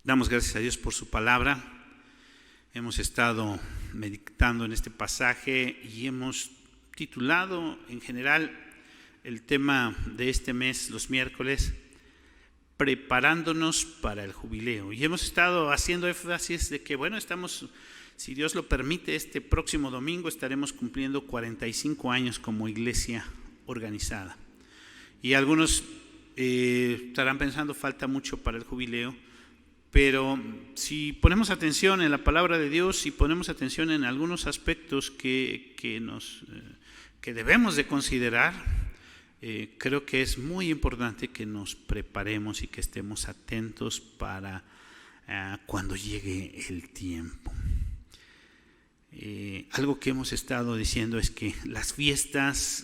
Damos gracias a Dios por su palabra. Hemos estado meditando en este pasaje y hemos titulado en general el tema de este mes, los miércoles, preparándonos para el jubileo. Y hemos estado haciendo énfasis de que, estamos, si Dios lo permite, este próximo domingo estaremos cumpliendo 45 años como iglesia organizada. Y algunos estarán pensando, falta mucho para el jubileo. Pero si ponemos atención en la palabra de Dios, si ponemos atención en algunos aspectos que debemos de considerar, creo que es muy importante que nos preparemos y que estemos atentos para cuando llegue el tiempo. Algo que hemos estado diciendo es que las fiestas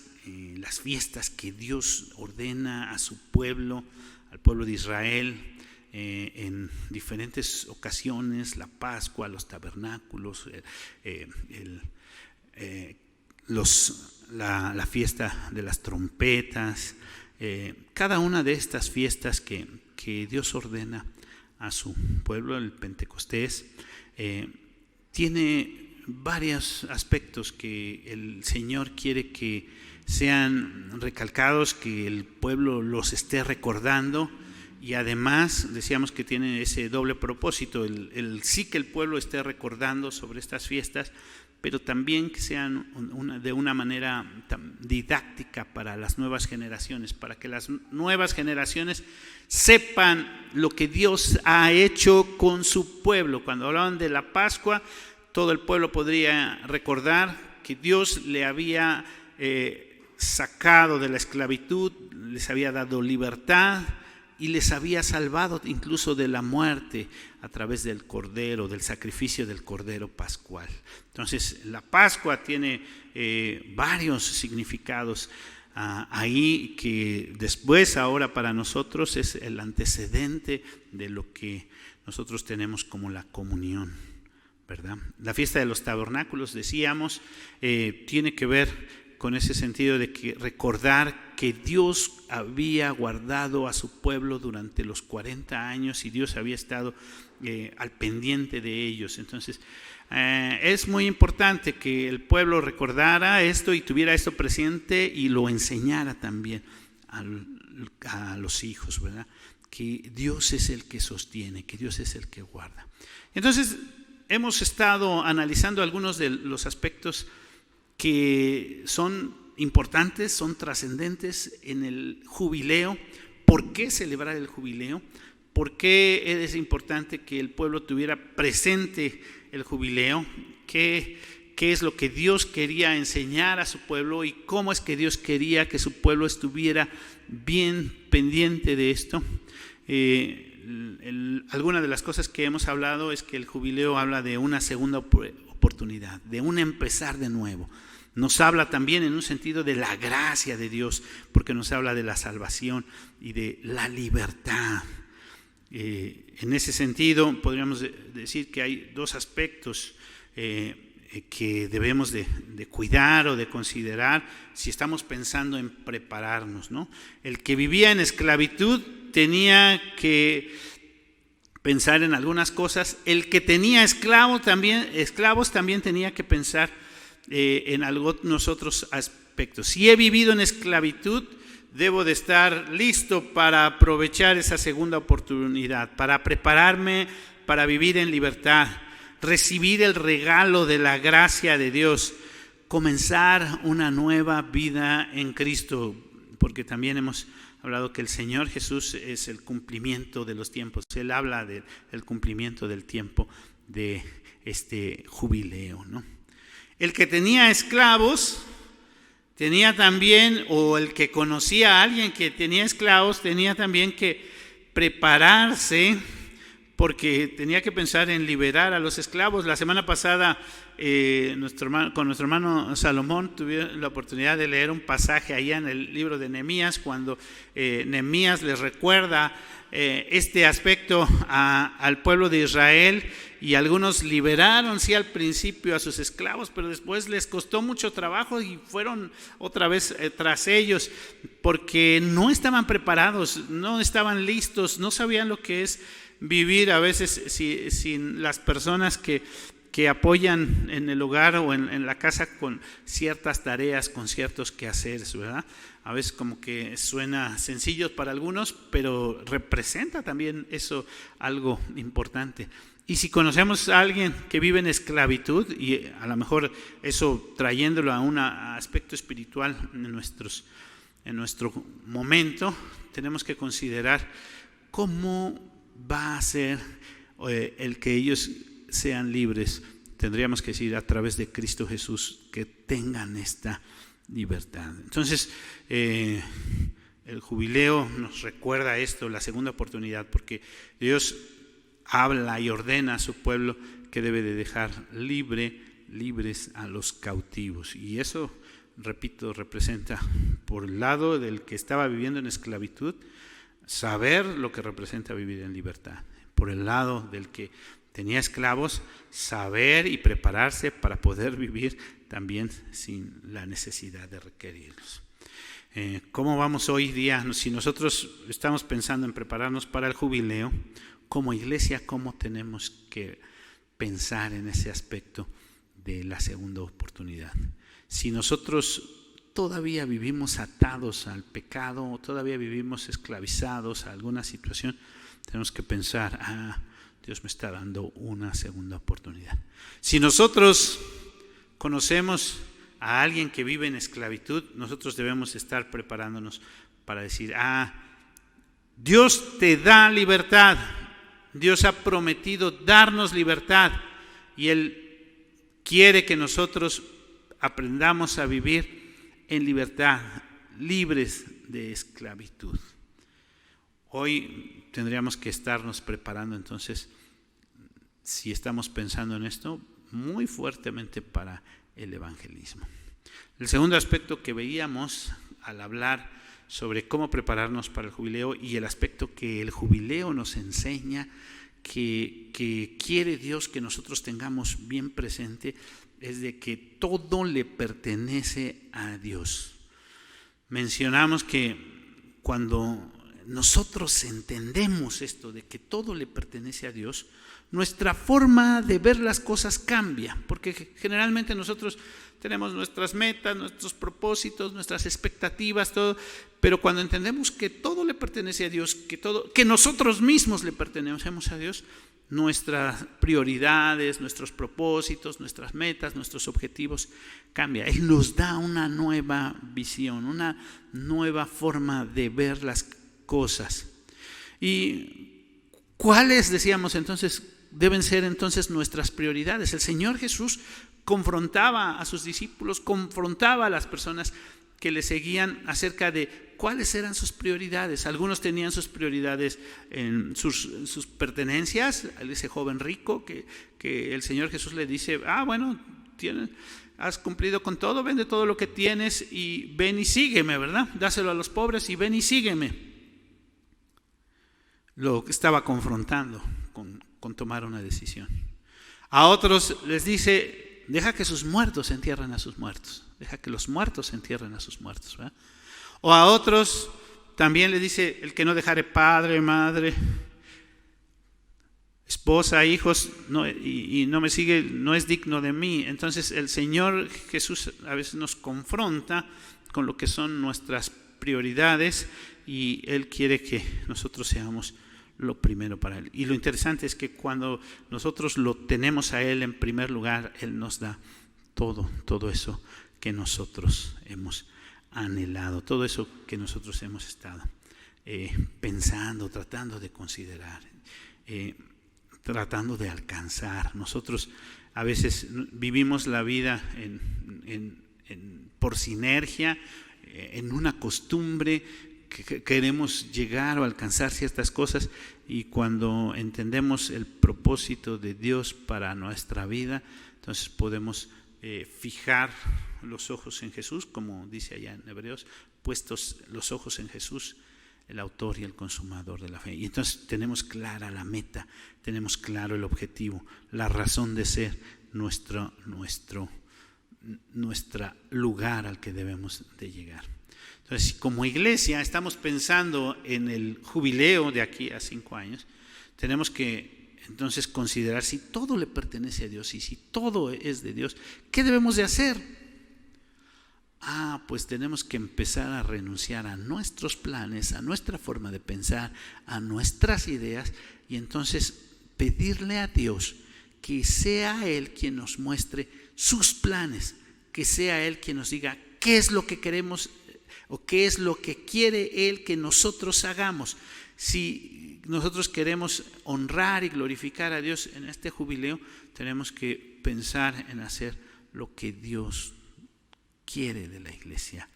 que Dios ordena a su pueblo, al pueblo de Israel, en diferentes ocasiones, la Pascua, los tabernáculos, la fiesta de las trompetas, cada una de estas fiestas que Dios ordena a su pueblo, el Pentecostés, tiene varios aspectos que el Señor quiere que sean recalcados, que el pueblo los esté recordando. Y además decíamos que tiene ese doble propósito, el sí que el pueblo esté recordando sobre estas fiestas, pero también que sean de una manera didáctica para las nuevas generaciones, para que las nuevas generaciones sepan lo que Dios ha hecho con su pueblo. Cuando hablaban de la Pascua, todo el pueblo podría recordar que Dios le había sacado de la esclavitud, les había dado libertad, y les había salvado incluso de la muerte a través del cordero, del sacrificio del cordero pascual. Entonces, la Pascua tiene varios significados ahí, que después ahora para nosotros es el antecedente de lo que nosotros tenemos como la comunión, ¿verdad? La fiesta de los tabernáculos, decíamos, tiene que ver con ese sentido de que recordar que Dios había guardado a su pueblo durante los 40 años y Dios había estado al pendiente de ellos. Entonces, es muy importante que el pueblo recordara esto y tuviera esto presente y lo enseñara también a los hijos, ¿verdad? Que Dios es el que sostiene, que Dios es el que guarda. Entonces, hemos estado analizando algunos de los aspectos que son importantes, son trascendentes en el jubileo. ¿Por qué celebrar el jubileo? ¿Por qué es importante que el pueblo tuviera presente el jubileo? ¿Qué es lo que Dios quería enseñar a su pueblo y cómo es que Dios quería que su pueblo estuviera bien pendiente de esto? Alguna de las cosas que hemos hablado es que el jubileo habla de una segunda oportunidad, de un empezar de nuevo. Nos habla también en un sentido de la gracia de Dios, porque nos habla de la salvación y de la libertad. En ese sentido, podríamos decir que hay dos aspectos que debemos de cuidar o de considerar si estamos pensando en prepararnos, ¿no? El que vivía en esclavitud tenía que pensar en algunas cosas. El que tenía esclavos también tenía que pensar en algunos otros aspectos. Si he vivido en esclavitud, debo de estar listo para aprovechar esa segunda oportunidad, para prepararme para vivir en libertad, recibir el regalo de la gracia de Dios, comenzar una nueva vida en Cristo, porque también hemos hablado que el Señor Jesús es el cumplimiento de los tiempos. Él habla del cumplimiento del tiempo de este jubileo, ¿no? El que tenía esclavos tenía también, o el que conocía a alguien que tenía esclavos, tenía también que prepararse, porque tenía que pensar en liberar a los esclavos. La semana pasada con nuestro hermano Salomón tuve la oportunidad de leer un pasaje allá en el libro de Nehemías, cuando Nehemías les recuerda este aspecto al pueblo de Israel, y algunos liberaron sí al principio a sus esclavos, pero después les costó mucho trabajo y fueron otra vez tras ellos, porque no estaban preparados, no estaban listos, no sabían lo que es vivir a veces sin las personas que apoyan en el hogar o en la casa con ciertas tareas, con ciertos quehaceres, ¿verdad? A veces como que suena sencillo para algunos, pero representa también eso algo importante. Y si conocemos a alguien que vive en esclavitud, y a lo mejor eso trayéndolo a un aspecto espiritual en nuestro momento, tenemos que considerar cómo va a ser el que ellos sean libres. Tendríamos que decir a través de Cristo Jesús, que tengan esta libertad. Entonces, el jubileo nos recuerda esto, la segunda oportunidad, porque Dios habla y ordena a su pueblo que debe de dejar libres a los cautivos. Y eso, repito, representa por el lado del que estaba viviendo en esclavitud, saber lo que representa vivir en libertad. Por el lado del que tenía esclavos, saber y prepararse para poder vivir también sin la necesidad de requerirlos. ¿Cómo vamos hoy día? Si nosotros estamos pensando en prepararnos para el jubileo, como iglesia, ¿cómo tenemos que pensar en ese aspecto de la segunda oportunidad? Si nosotros todavía vivimos atados al pecado, o todavía vivimos esclavizados a alguna situación, tenemos que pensar, Dios me está dando una segunda oportunidad. Si nosotros conocemos a alguien que vive en esclavitud, nosotros debemos estar preparándonos para decir, Dios te da libertad, Dios ha prometido darnos libertad y Él quiere que nosotros aprendamos a vivir en libertad, libres de esclavitud. Hoy tendríamos que estarnos preparando entonces, si estamos pensando en esto, muy fuertemente para el evangelismo. El segundo aspecto que veíamos al hablar sobre cómo prepararnos para el jubileo y el aspecto que el jubileo nos enseña, que quiere Dios que nosotros tengamos bien presente, es de que todo le pertenece a Dios. Mencionamos que cuando nosotros entendemos esto de que todo le pertenece a Dios, nuestra forma de ver las cosas cambia, porque generalmente nosotros tenemos nuestras metas, nuestros propósitos, nuestras expectativas, todo, pero cuando entendemos que todo le pertenece a Dios, que nosotros mismos le pertenecemos a Dios, nuestras prioridades, nuestros propósitos, nuestras metas, nuestros objetivos cambian. Él nos da una nueva visión, una nueva forma de ver las cosas. ¿Y cuáles, decíamos entonces, deben ser entonces nuestras prioridades? El Señor Jesús confrontaba a sus discípulos, confrontaba a las personas que le seguían acerca de cuáles eran sus prioridades. Algunos tenían sus prioridades en sus pertenencias. Ese joven rico que el Señor Jesús le dice, bueno, has cumplido con todo, vende todo lo que tienes y ven y sígueme, ¿verdad? Dáselo a los pobres y ven y sígueme. Lo que estaba confrontando con tomar una decisión. A otros les dice, deja que sus muertos entierren a sus muertos. Deja que los muertos entierren a sus muertos, ¿verdad? O a otros también le dice, el que no dejare padre, madre, esposa, hijos, y no me sigue, no es digno de mí. Entonces el Señor Jesús a veces nos confronta con lo que son nuestras prioridades y Él quiere que nosotros seamos lo primero para Él. Y lo interesante es que cuando nosotros lo tenemos a Él en primer lugar, Él nos da todo eso que nosotros hemos anhelado, todo eso que nosotros hemos estado pensando, tratando de considerar, tratando de alcanzar. Nosotros a veces vivimos la vida por sinergia, en una costumbre, que queremos llegar o alcanzar ciertas cosas, y cuando entendemos el propósito de Dios para nuestra vida, entonces podemos fijar los ojos en Jesús, como dice allá en Hebreos, puestos los ojos en Jesús, el autor y el consumador de la fe. Y entonces tenemos clara la meta, tenemos claro el objetivo, la razón de ser, nuestro lugar al que debemos de llegar. Entonces, como iglesia estamos pensando en el jubileo de aquí a 5 años, tenemos que entonces considerar si todo le pertenece a Dios y si todo es de Dios, ¿qué debemos de hacer? Pues tenemos que empezar a renunciar a nuestros planes, a nuestra forma de pensar, a nuestras ideas, y entonces pedirle a Dios que sea Él quien nos muestre sus planes, que sea Él quien nos diga qué es lo que queremos o qué es lo que quiere Él que nosotros hagamos. Si nosotros queremos honrar y glorificar a Dios en este jubileo, tenemos que pensar en hacer lo que Dios quiere de la iglesia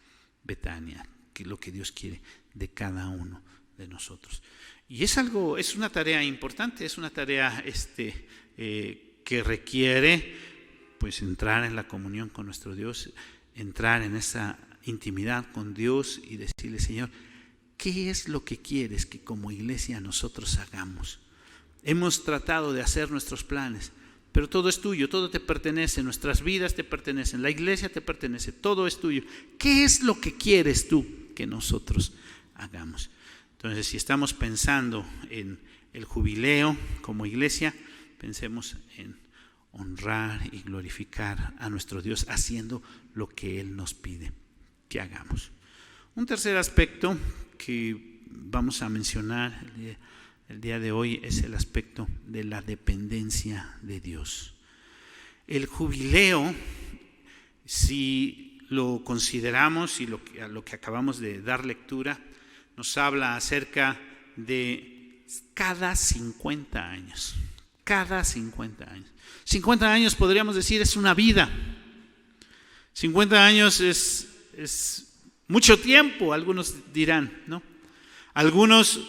Betania, que lo que Dios quiere de cada uno de nosotros. Y es una tarea importante, es una tarea que requiere pues entrar en la comunión con nuestro Dios, entrar en esa intimidad con Dios y decirle: Señor, ¿qué es lo que quieres que como iglesia nosotros hagamos? Hemos tratado de hacer nuestros planes, pero todo es tuyo, todo te pertenece, nuestras vidas te pertenecen, la iglesia te pertenece, todo es tuyo. ¿Qué es lo que quieres tú que nosotros hagamos? Entonces, si estamos pensando en el jubileo como iglesia, pensemos en honrar y glorificar a nuestro Dios haciendo lo que Él nos pide que hagamos. Un tercer aspecto que vamos a mencionar el día de hoy es el aspecto de la dependencia de Dios. El jubileo, si lo consideramos y a lo que acabamos de dar lectura, nos habla acerca de cada 50 años. Cada 50 años. 50 años podríamos decir es una vida. 50 años es mucho tiempo, algunos dirán, ¿no? Algunos,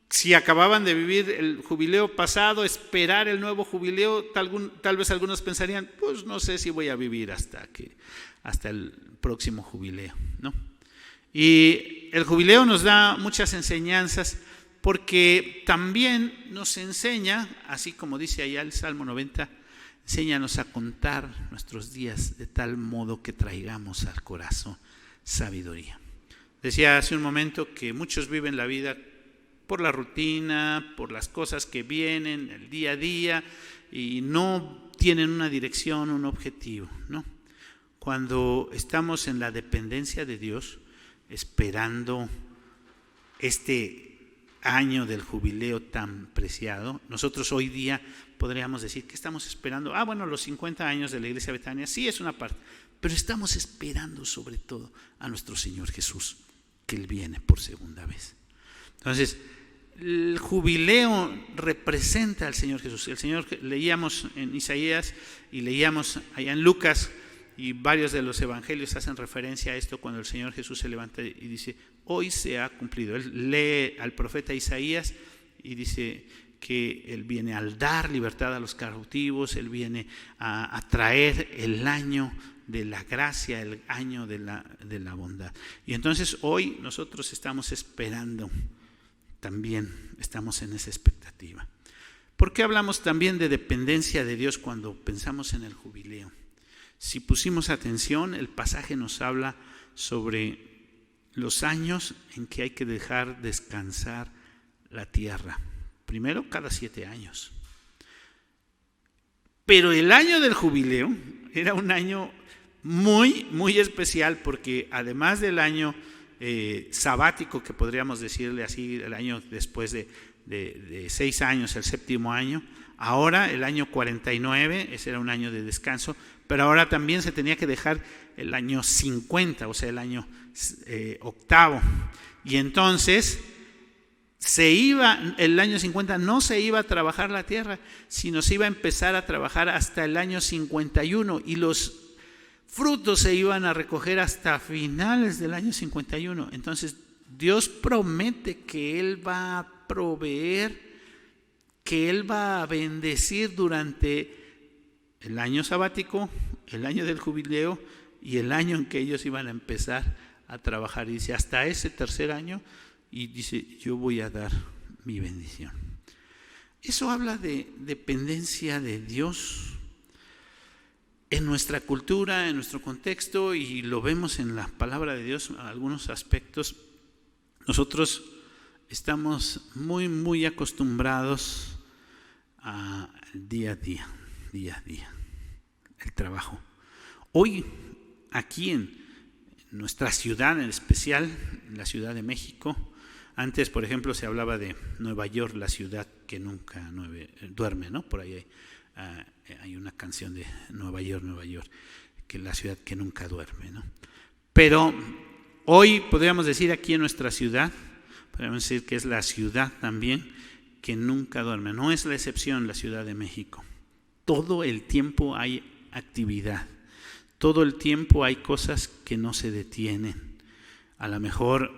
si acababan de vivir el jubileo pasado, esperar el nuevo jubileo, tal vez algunos pensarían, pues no sé si voy a vivir hasta el próximo jubileo, ¿no? Y el jubileo nos da muchas enseñanzas, porque también nos enseña, así como dice allá el Salmo 90, enséñanos a contar nuestros días de tal modo que traigamos al corazón sabiduría. Decía hace un momento que muchos viven la vida por la rutina, por las cosas que vienen, el día a día, y no tienen una dirección, un objetivo, ¿no? Cuando estamos en la dependencia de Dios, esperando este año del jubileo tan preciado, nosotros hoy día podríamos decir que estamos esperando, bueno, los 50 años de la iglesia Betania, sí es una parte, pero estamos esperando sobre todo a nuestro Señor Jesús, que Él viene por segunda vez. Entonces, el jubileo representa al Señor Jesús. El Señor, leíamos en Isaías y leíamos allá en Lucas, y varios de los evangelios hacen referencia a esto cuando el Señor Jesús se levanta y dice: hoy se ha cumplido. Él lee al profeta Isaías y dice que Él viene a dar libertad a los cautivos, Él viene a traer el año de la gracia, el año de la bondad. Y entonces hoy nosotros estamos esperando, también estamos en esa expectativa. ¿Por qué hablamos también de dependencia de Dios cuando pensamos en el jubileo? Si pusimos atención, el pasaje nos habla sobre los años en que hay que dejar descansar la tierra. Primero, cada 7 años. Pero el año del jubileo era un año muy, muy especial, porque además del año sabático, que podríamos decirle así, el año después de 6 años, el 7º año, ahora el año 49, ese era un año de descanso, pero ahora también se tenía que dejar el año 50, o sea, el año 8º. Y entonces el año 50 no se iba a trabajar la tierra, sino se iba a empezar a trabajar hasta el año 51, y los frutos se iban a recoger hasta finales del año 51. Entonces Dios promete que Él va a proveer, que Él va a bendecir durante el año sabático, el año del jubileo y el año en que ellos iban a empezar a trabajar. Y dice, hasta ese tercer año, y dice, yo voy a dar mi bendición. Eso habla de dependencia de Dios en nuestra cultura, en nuestro contexto, y lo vemos en la palabra de Dios en algunos aspectos. Nosotros estamos muy, muy acostumbrados al día a día, el trabajo. Hoy, aquí en nuestra ciudad en especial, en la Ciudad de México, antes, por ejemplo, se hablaba de Nueva York, la ciudad que nunca duerme, ¿no? Por ahí hay una canción de Nueva York, que es la ciudad que nunca duerme, ¿no? Pero hoy podríamos decir aquí en nuestra ciudad, podríamos decir que es la ciudad también que nunca duerme. No es la excepción la Ciudad de México. Todo el tiempo hay actividad. Todo el tiempo hay cosas que no se detienen. A lo mejor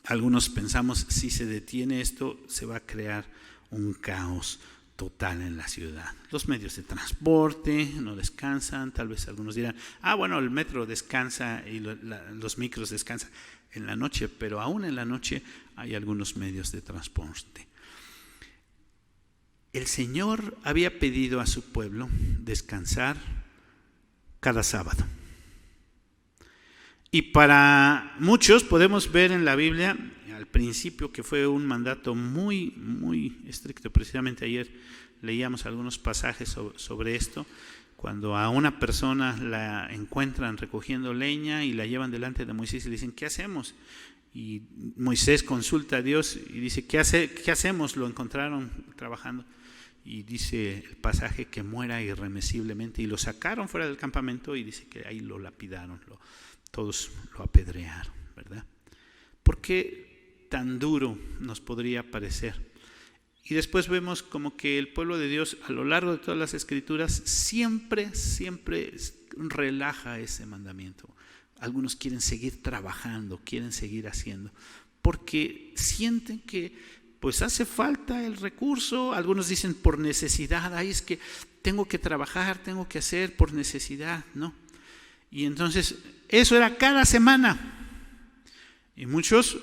algunos pensamos, si se detiene esto, se va a crear un caos total en la ciudad. Los medios de transporte no descansan, tal vez algunos dirán, bueno, el metro descansa y los micros descansan en la noche, pero aún en la noche hay algunos medios de transporte. El Señor había pedido a su pueblo descansar cada sábado. Y para muchos podemos ver en la Biblia al principio que fue un mandato muy, muy estricto. Precisamente ayer leíamos algunos pasajes sobre esto, cuando a una persona la encuentran recogiendo leña y la llevan delante de Moisés y le dicen, ¿qué hacemos? Y Moisés consulta a Dios y dice, ¿qué hacemos? Lo encontraron trabajando. Y dice el pasaje que muera irremisiblemente, y lo sacaron fuera del campamento y dice que ahí lo lapidaron, todos lo apedrearon, ¿verdad? ¿Por qué tan duro nos podría parecer? Y después vemos como que el pueblo de Dios a lo largo de todas las escrituras siempre relaja ese mandamiento. Algunos quieren seguir trabajando, quieren seguir haciendo, porque sienten que pues hace falta el recurso. Algunos dicen por necesidad, es que tengo que trabajar, tengo que hacer por necesidad, ¿no? Y entonces eso era cada semana. Y muchos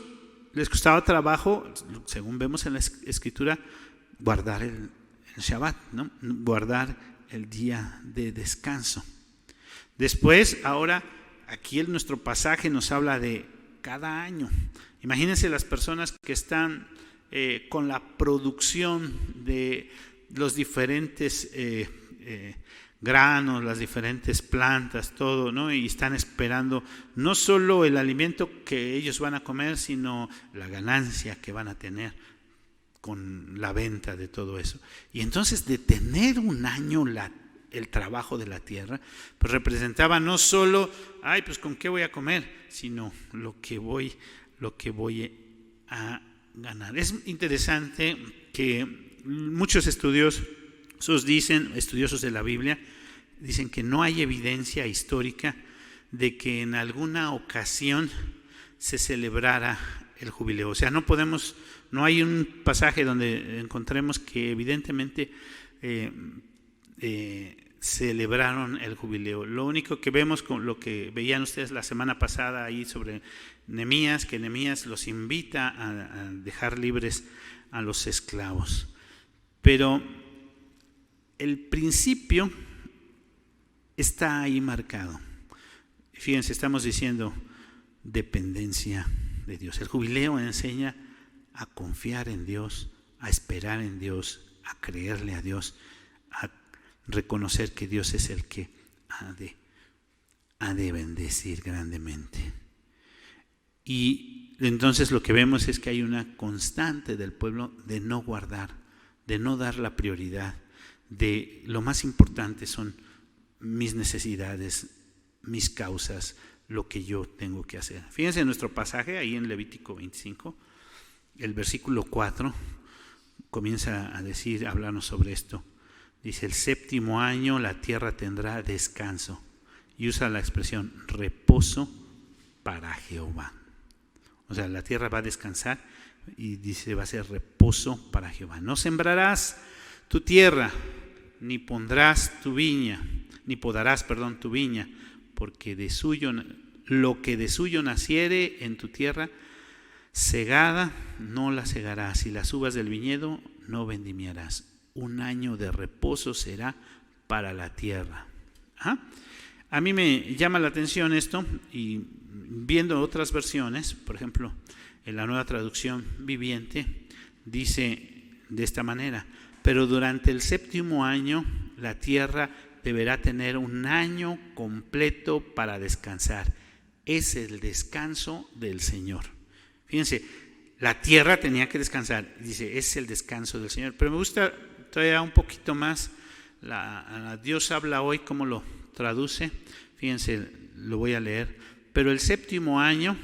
les costaba trabajo, según vemos en la escritura, guardar el Shabbat, ¿no? Guardar el día de descanso. Después, ahora, aquí en nuestro pasaje nos habla de cada año. Imagínense las personas que están con la producción de los diferentes granos, las diferentes plantas, todo, ¿no? Y están esperando no solo el alimento que ellos van a comer, sino la ganancia que van a tener con la venta de todo eso. Y entonces detener un año el trabajo de la tierra, pues representaba no solo, pues con qué voy a comer, sino lo que voy a ganar. Es interesante que muchos estudiosos de la Biblia, dicen que no hay evidencia histórica de que en alguna ocasión se celebrara el jubileo. O sea, no hay un pasaje donde encontremos que evidentemente celebraron el jubileo. Lo único que vemos, con lo que veían ustedes la semana pasada ahí sobre Nehemías, que Nehemías los invita a dejar libres a los esclavos. Pero el principio está ahí marcado. Fíjense, estamos diciendo dependencia de Dios. El jubileo enseña a confiar en Dios, a esperar en Dios, a creerle a Dios, a reconocer que Dios es el que ha de bendecir grandemente. Y entonces lo que vemos es que hay una constante del pueblo de no guardar, de no dar la prioridad, de lo más importante son mis necesidades, mis causas, lo que yo tengo que hacer. Fíjense en nuestro pasaje, ahí en Levítico 25, el versículo 4 comienza a hablarnos sobre esto. Dice, el 7º año la tierra tendrá descanso. Y usa la expresión reposo para Jehová. O sea, la tierra va a descansar y dice, va a ser reposo para Jehová. No sembrarás tu tierra, ni podarás tu viña, porque lo que de suyo naciere en tu tierra, segada no la segarás, y las uvas del viñedo no vendimiarás. Un año de reposo será para la tierra. A mí me llama la atención esto, y viendo otras versiones, por ejemplo, en la Nueva Traducción Viviente, dice de esta manera: pero durante el 7º año la tierra deberá tener un año completo para descansar. Es el descanso del Señor. Fíjense, la tierra tenía que descansar. Dice, es el descanso del Señor. Pero me gusta todavía un poquito más. Dios habla hoy, ¿cómo lo traduce? Fíjense, lo voy a leer. Pero el 7º año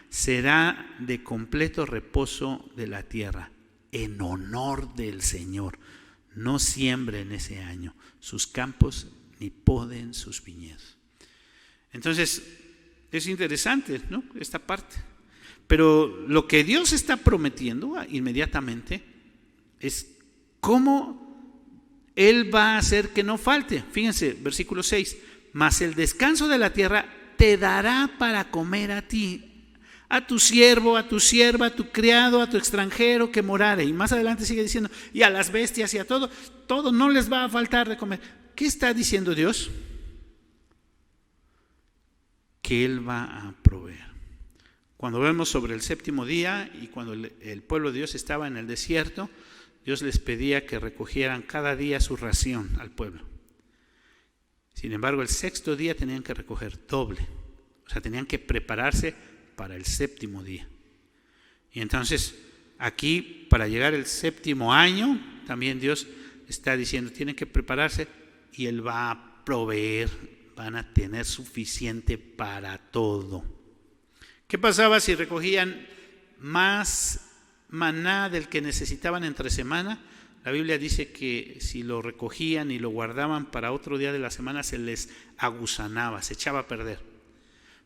será de completo reposo de la tierra, en honor del Señor. No siembre en ese año sus campos, ni poden sus viñedos. Entonces, es interesante, ¿no?, esta parte. Pero lo que Dios está prometiendo inmediatamente es cómo Él va a hacer que no falte. Fíjense, versículo 6: mas el descanso de la tierra te dará para comer a ti, a tu siervo, a tu sierva, a tu criado, a tu extranjero que morare. Y más adelante sigue diciendo, y a las bestias y a todo no les va a faltar de comer. ¿Qué está diciendo Dios? Que Él va a proveer. Cuando vemos sobre el 7º día y cuando el pueblo de Dios estaba en el desierto, Dios les pedía que recogieran cada día su ración al pueblo. Sin embargo, el 6º día tenían que recoger doble. O sea, tenían que prepararse para el 7º día. Y entonces, aquí, para llegar al 7º año, también Dios está diciendo, tienen que prepararse y Él va a proveer, van a tener suficiente para todo. ¿Qué pasaba si recogían más maná del que necesitaban entre semana? La Biblia dice que si lo recogían y lo guardaban para otro día de la semana, se les agusanaba, se echaba a perder.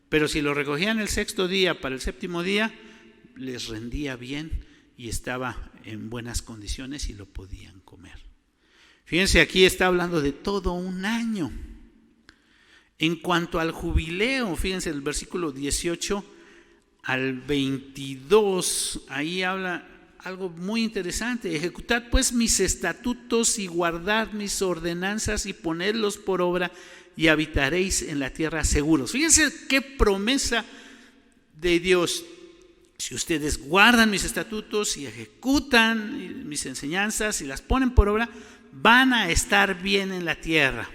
Pero si lo recogían el 6º día para el 7º día, les rendía bien y estaba en buenas condiciones y lo podían comer. Fíjense, aquí está hablando de todo un año. En cuanto al jubileo, fíjense el versículo 18 al 22, ahí habla algo muy interesante. Ejecutad pues mis estatutos y guardad mis ordenanzas y ponedlos por obra y habitaréis en la tierra seguros. Fíjense qué promesa de Dios. Si ustedes guardan mis estatutos y ejecutan mis enseñanzas y las ponen por obra, van a estar bien en la tierra.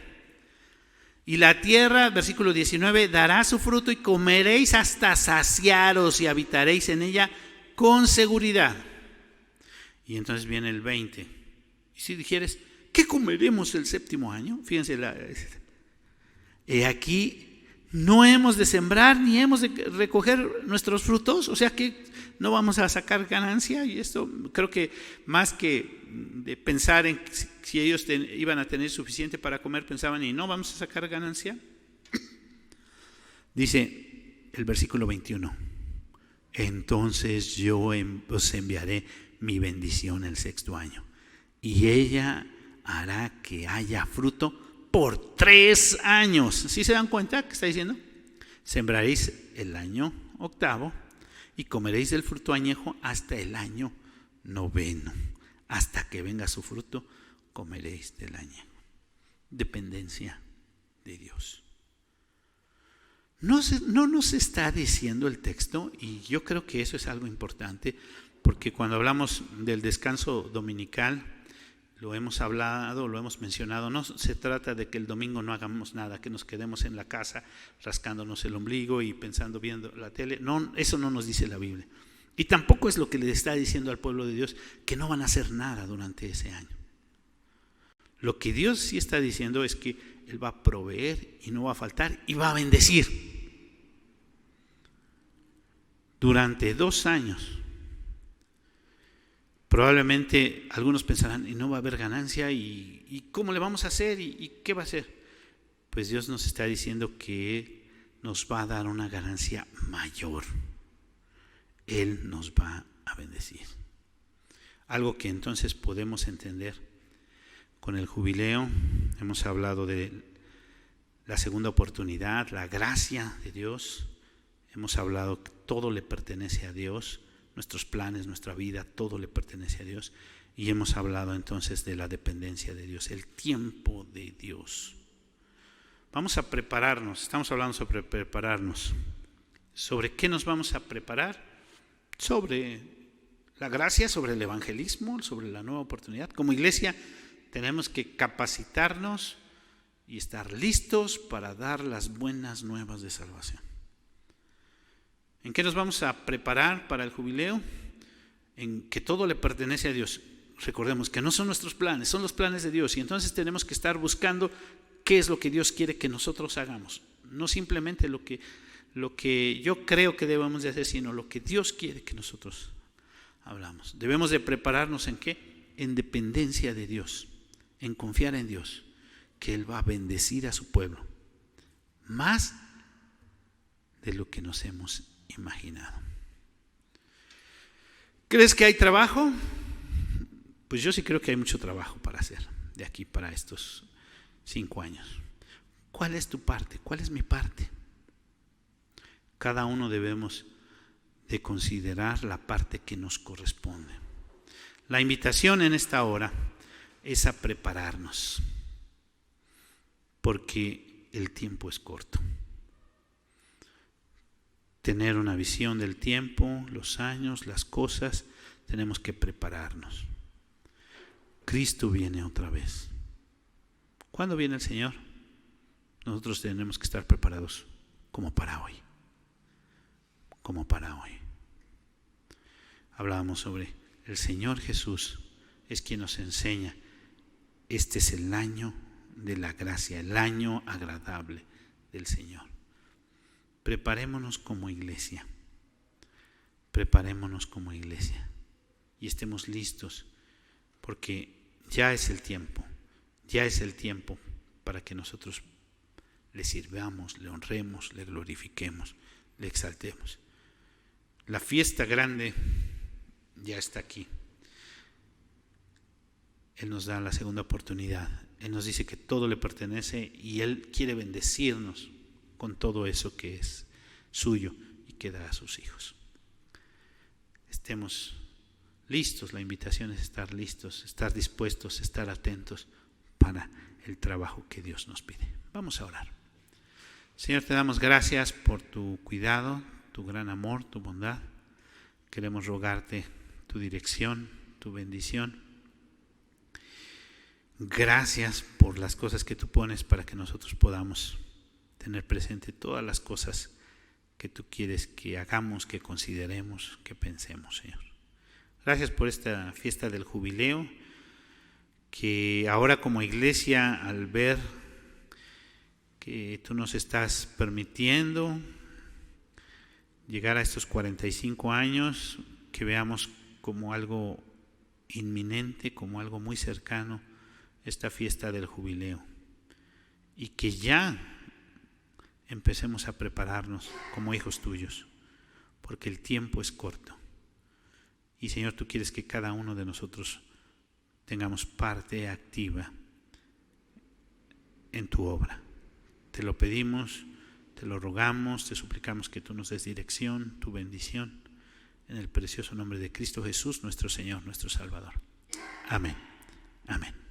Y la tierra, versículo 19, dará su fruto y comeréis hasta saciaros y habitaréis en ella con seguridad. Y entonces viene el 20. Y si dijeres, ¿qué comeremos el 7º año? Fíjense, aquí no hemos de sembrar ni hemos de recoger nuestros frutos, o sea que no vamos a sacar ganancia. Y esto creo que más que de pensar en si ellos iban a tener suficiente para comer, pensaban, y no vamos a sacar ganancia. Dice el versículo 21, entonces yo os enviaré mi bendición el 6º año, y ella hará que haya fruto por 3 años. ¿Sí se dan cuenta que está diciendo? Sembraréis el año 8º y comeréis del fruto añejo hasta el año 9º. Hasta que venga su fruto, comeréis del añejo. Dependencia de Dios. No nos está diciendo el texto, y yo creo que eso es algo importante, porque cuando hablamos del descanso dominical, lo hemos hablado, lo hemos mencionado, no se trata de que el domingo no hagamos nada, que nos quedemos en la casa rascándonos el ombligo y pensando, viendo la tele. No, eso no nos dice la Biblia. Y tampoco es lo que le está diciendo al pueblo de Dios, que no van a hacer nada durante ese año. Lo que Dios sí está diciendo es que Él va a proveer y no va a faltar y va a bendecir. Durante 2 años. Probablemente algunos pensarán, y no va a haber ganancia, y ¿cómo le vamos a hacer? ¿Y qué va a hacer? Pues Dios nos está diciendo que nos va a dar una ganancia mayor. Él nos va a bendecir. Algo que entonces podemos entender con el jubileo. Hemos hablado de la segunda oportunidad, la gracia de Dios. Hemos hablado que todo le pertenece a Dios. Nuestros planes, nuestra vida, todo le pertenece a Dios. Y hemos hablado entonces de la dependencia de Dios, el tiempo de Dios. Vamos a prepararnos, estamos hablando sobre prepararnos. ¿Sobre qué nos vamos a preparar? sobre la gracia, sobre el evangelismo, sobre la nueva oportunidad. Como iglesia tenemos que capacitarnos y estar listos para dar las buenas nuevas de salvación. ¿En qué nos vamos a preparar para el jubileo? En que todo le pertenece a Dios. Recordemos que no son nuestros planes, son los planes de Dios, y entonces tenemos que estar buscando qué es lo que Dios quiere que nosotros hagamos. No simplemente lo que yo creo que debemos de hacer, sino lo que Dios quiere que nosotros hagamos. Debemos de prepararnos ¿en qué? En dependencia de Dios, en confiar en Dios, que Él va a bendecir a su pueblo, más de lo que nos hemos imaginado. ¿Crees que hay trabajo? Pues yo sí creo que hay mucho trabajo para hacer de aquí para estos 5 años. ¿Cuál es tu parte? ¿Cuál es mi parte? Cada uno debemos de considerar la parte que nos corresponde. La invitación en esta hora es a prepararnos, porque el tiempo es corto. Tener una visión del tiempo, los años, las cosas, tenemos que prepararnos. Cristo viene otra vez. ¿Cuándo viene el Señor? Nosotros tenemos que estar preparados como para hoy. Como para hoy. Hablábamos sobre el Señor Jesús, es quien nos enseña. Este es el año de la gracia, el año agradable del Señor. Preparémonos como iglesia. Preparémonos como iglesia. Y estemos listos, porque ya es el tiempo. Ya es el tiempo para que nosotros le sirvamos, le honremos, le glorifiquemos, le exaltemos. La fiesta grande ya está aquí. Él nos da la segunda oportunidad. Él nos dice que todo le pertenece y Él quiere bendecirnos con todo eso que es suyo y que da a sus hijos. Estemos listos. La invitación es estar listos, estar dispuestos, estar atentos para el trabajo que Dios nos pide. Vamos a orar. Señor, te damos gracias por tu cuidado, tu gran amor, tu bondad. Queremos rogarte tu dirección, tu bendición. Gracias por las cosas que tú pones para que nosotros podamos tener presente todas las cosas que tú quieres que hagamos, que consideremos, que pensemos, Señor. Gracias por esta fiesta del jubileo, que ahora como iglesia, al ver que tú nos estás permitiendo llegar a estos 45 años, que veamos como algo inminente, como algo muy cercano, esta fiesta del jubileo, y que ya empecemos a prepararnos como hijos tuyos, porque el tiempo es corto. Y Señor, tú quieres que cada uno de nosotros tengamos parte activa en tu obra. Te lo pedimos, te lo rogamos, te suplicamos que tú nos des dirección, tu bendición, en el precioso nombre de Cristo Jesús, nuestro Señor, nuestro Salvador. Amén. Amén.